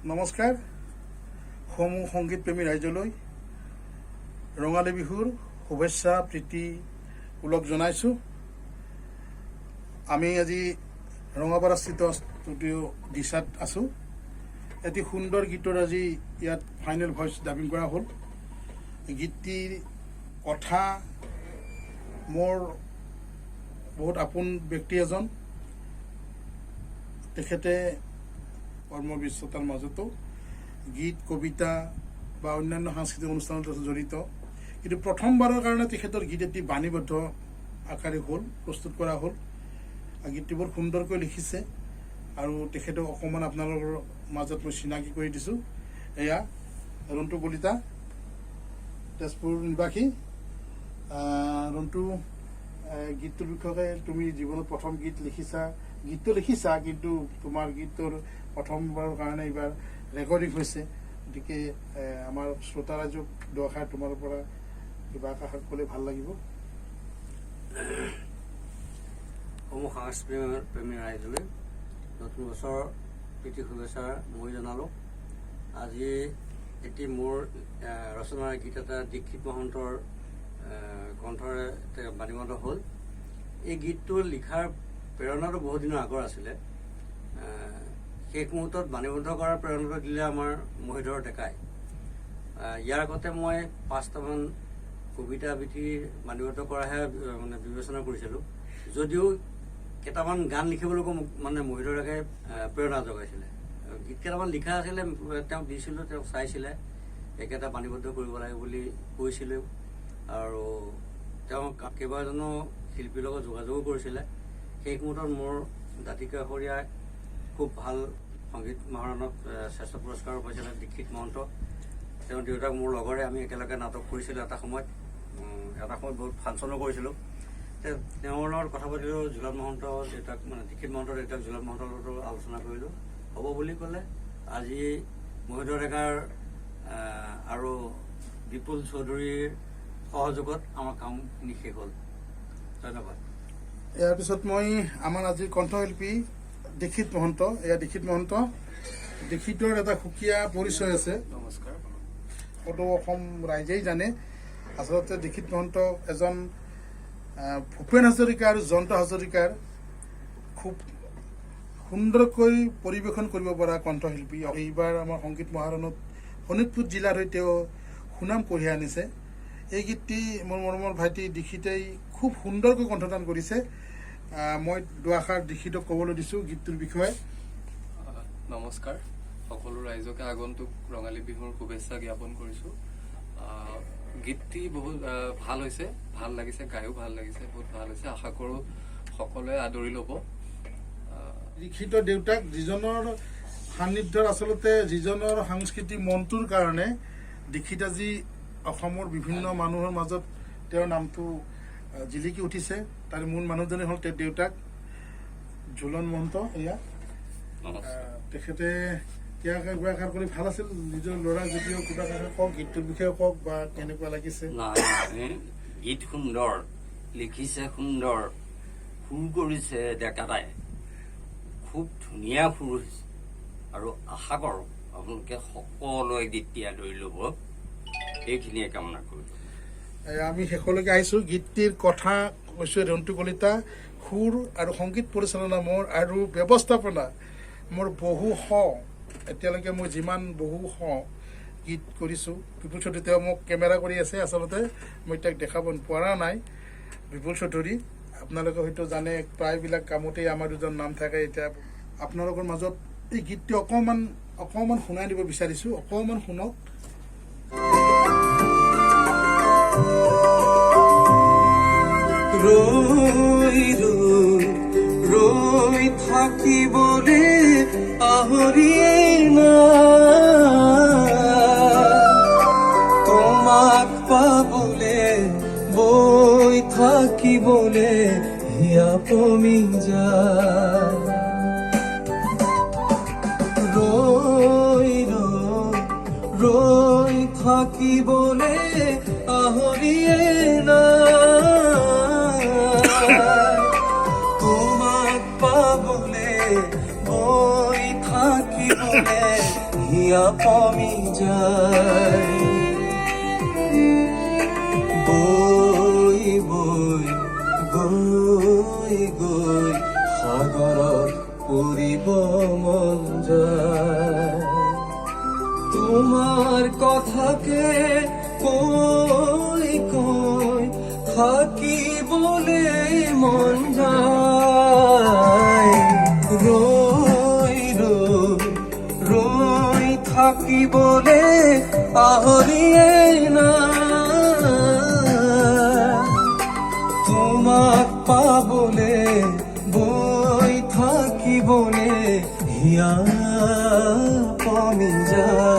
নমস্কাৰ সমূহ সংগীত প্ৰেমী ৰাইজলৈ ৰঙালী বিহুৰ শুভেচ্ছা প্ৰীতি ওলগ জনাইছোঁ। আমি আজি ৰঙাপাৰাস্থিত ষ্টুডিঅ' দিছাত আছোঁ। এটি সুন্দৰ গীতৰ আজি ইয়াত ফাইনেল ভইচ ডাবিং কৰা হ'ল। গীতটিৰ কথা মোৰ বহুত আপোন ব্যক্তি এজন, তেখেতে কৰ্মব্যস্ততাৰ মাজতো গীত কবিতা বা অন্যান্য সাংস্কৃতিক অনুষ্ঠানত জড়িত, কিন্তু প্ৰথমবাৰৰ কাৰণে তেখেতৰ গীত এটি বাণীবদ্ধ আকাৰে হ'ল প্ৰস্তুত কৰা হ'ল। গীতটি বৰ সুন্দৰকৈ লিখিছে আৰু তেখেতক অকণমান আপোনালোকৰ মাজত মই চিনাকি কৰি দিছোঁ। এয়া ৰন্টু কলিতা, তেজপুৰ নিবাসী। ৰন্টু, গীতটোৰ বিষয়ে তুমি জীৱনত প্ৰথম গীতটো লিখিছা, কিন্তু তোমাৰ গীতৰ প্ৰথমবাৰৰ কাৰণে এইবাৰ ৰেকৰ্ডিং হৈছে। গতিকে আমাৰ শ্ৰোতা ৰাইজক দুআষাৰ তোমাৰ পৰা কিবা এষাৰ ক'লে ভাল লাগিব। সমূহ সাংস্কৃতিক প্ৰেমী ৰাইজলৈ নতুন বছৰৰ প্ৰীতি শুভেচ্ছা মই জনালোঁ। আজি এটি মোৰ ৰচনাৰ গীত এটা দীক্ষিত মহন্তৰ কণ্ঠৰে বাণীবদ্ধ হ'ল। এই গীতটো লিখাৰ প্ৰেৰণাটো বহুত দিনৰ আগৰ আছিলে। শেষ মুহূৰ্তত বাণীবদ্ধ কৰাৰ প্ৰেৰণাটো দিলে আমাৰ মহিধৰ ডেকাই। ইয়াৰ আগতে মই 5টামান কবিতা আবৃত্তি বাণীবদ্ধ কৰাহে মানে বিবেচনা কৰিছিলোঁ, যদিও কেইটামান গান লিখিবলৈকো মোক মানে মহিধৰ ডেকাই প্ৰেৰণা যোগাইছিলে। গীত কেইটামান লিখা আছিলে, তেওঁক দিছিলোঁ, তেওঁক চাইছিলে, একেটা বাণীবদ্ধ কৰিব লাগে বুলি কৈছিলোঁ। আৰু তেওঁ কেইবাজনো শিল্পীৰ লগত যোগাযোগো কৰিছিলে। শেষ মুহূৰ্তত মোৰ দাঁতিকাষৰীয়াই খুব ভাল সংগীত মহাৰণত শ্ৰেষ্ঠ পুৰস্কাৰো পাইছিলে দীক্ষিত মহন্ত। তেওঁৰ দেউতাক মোৰ লগৰে, আমি একেলগে নাটক কৰিছিলোঁ এটা সময়ত বহুত ফাংচনো কৰিছিলোঁ। তেওঁৰ লগত কথা পাতিলোঁ। জুলাল মহন্তৰ দেউতাক, মানে দীক্ষিত মহন্তৰ দেউতাক জুলাল মহন্তৰ লগতো আলোচনা কৰিলোঁ। হ'ব বুলি ক'লে। আজি মহিধৰ ডেকাৰ আৰু বিপুল চৌধুৰীৰ সহযোগত আমাৰ কামখিনি শেষ হ'ল। ধন্যবাদ। ইয়াৰ পিছত মই আমাৰ আজিৰ কণ্ঠশিল্পী দীক্ষিত মহন্ত। এয়া দীক্ষিত মহন্ত। দীক্ষিতৰ এটা সুকীয়া পৰিচয় আছে, নমস্কাৰ। ক'তো অসম ৰাইজেই জানে। আচলতে দীক্ষিত মহন্ত এজন ভূপেন হাজৰিকা আৰু জয়ন্ত হাজৰিকাৰ খুব সুন্দৰকৈ পৰিৱেশন কৰিব পৰা কণ্ঠশিল্পী। এইবাৰ আমাৰ সংগীত মহাৰণত শোণিতপুৰ জিলাৰ হৈ তেওঁ সুনাম কঢ়িয়াই আনিছে। এই গীতটি মোৰ মৰমৰ ভাইটি দীক্ষিতেই খুব সুন্দৰকৈ কণ্ঠদান কৰিছে। মই দুআষাৰ দীক্ষিতক ক'বলৈ দিছোঁ গীতটোৰ বিষয়ে। নমস্কাৰ। সকলো ৰাইজকে আগন্তুক ৰঙালী বিহুৰ শুভেচ্ছা জ্ঞাপন কৰিছোঁ। গীতটি বহুত ভাল হৈছে, ভাল লাগিছে, গায়ো ভাল লাগিছে, বহুত ভাল হৈছে। আশা কৰোঁ সকলোৱে আদৰি ল'ব। দীক্ষিত দেউতাক, যিজনৰ সান্নিধ্যৰ আচলতে যিজনৰ সাংস্কৃতিক মনটোৰ কাৰণে দীক্ষিত আজি অসমৰ বিভিন্ন মানুহৰ মাজত তেওঁৰ নামটো জিলিকি উঠিছে। তাৰ মূল মানুহজনে হ'ল তেওঁৰ দেউতাক ঝুলন মহন্ত। এয়া তেখেতে কিবাষাৰ কৰি ভাল আছিল। নিজৰ ল'ৰাক যদিও কিবাষাৰ কওক, গীতটোৰ বিষয়ে কওক বা কেনেকুৱা লাগিছে। গীত সুন্দৰ লিখিছে, সুন্দৰ সুৰ কৰিছে ডেকাটাই, খুব ধুনীয়া সুৰ হৈছে। আৰু আশা কৰোঁ আপোনালোকে সকলোৱে গীতটি আদৰি ল'ব, এইখিনিয়ে কামনা কৰিলোঁ। আমি শেষলৈকে আহিছোঁ। গীতটিৰ কথা কৈছোঁ ৰন্টু কলিতা, সুৰ আৰু সংগীত পৰিচালনা মোৰ আৰু ব্যৱস্থাপনা মোৰ এতিয়ালৈকে মই যিমান গীত কৰিছোঁ। বিপুল চৌধুৰী তেওঁ মোক কেমেৰা কৰি আছে। আচলতে মই তাক দেখাব পৰা নাই। বিপুল চৌধুৰী আপোনালোকে হয়তো জানে, প্ৰায়বিলাক কামতেই আমাৰ দুজন নাম থাকে। এতিয়া আপোনালোকৰ মাজত এই গীতটি অকণমান শুনাই দিব বিচাৰিছোঁ। অকণমান শুনক। ৰৈ ৰৈ ৰৈ থাকিবলে আহৰিয়ে তোমাক পাবলে বৈ থাকিবলে হিয়া পমি যায়। ৰৈ ৰৈ ৰৈ থাকিবলে আহৰিয়ে তোমাক পাবলে বৈ থাকিবলে হিয়া পমি যায় বৈ বৈ গৈ গৈ সাগৰত পৰিব মন যায় তোমাৰ কথাকে কৈ কৈ থাকিবলে মন যায় ৰৈ ৰৈ ৰৈ থাকিবলে আহৰিয়ে না তোমাক পাবলে বৈ থাকিবলে হিয়া পমি যায়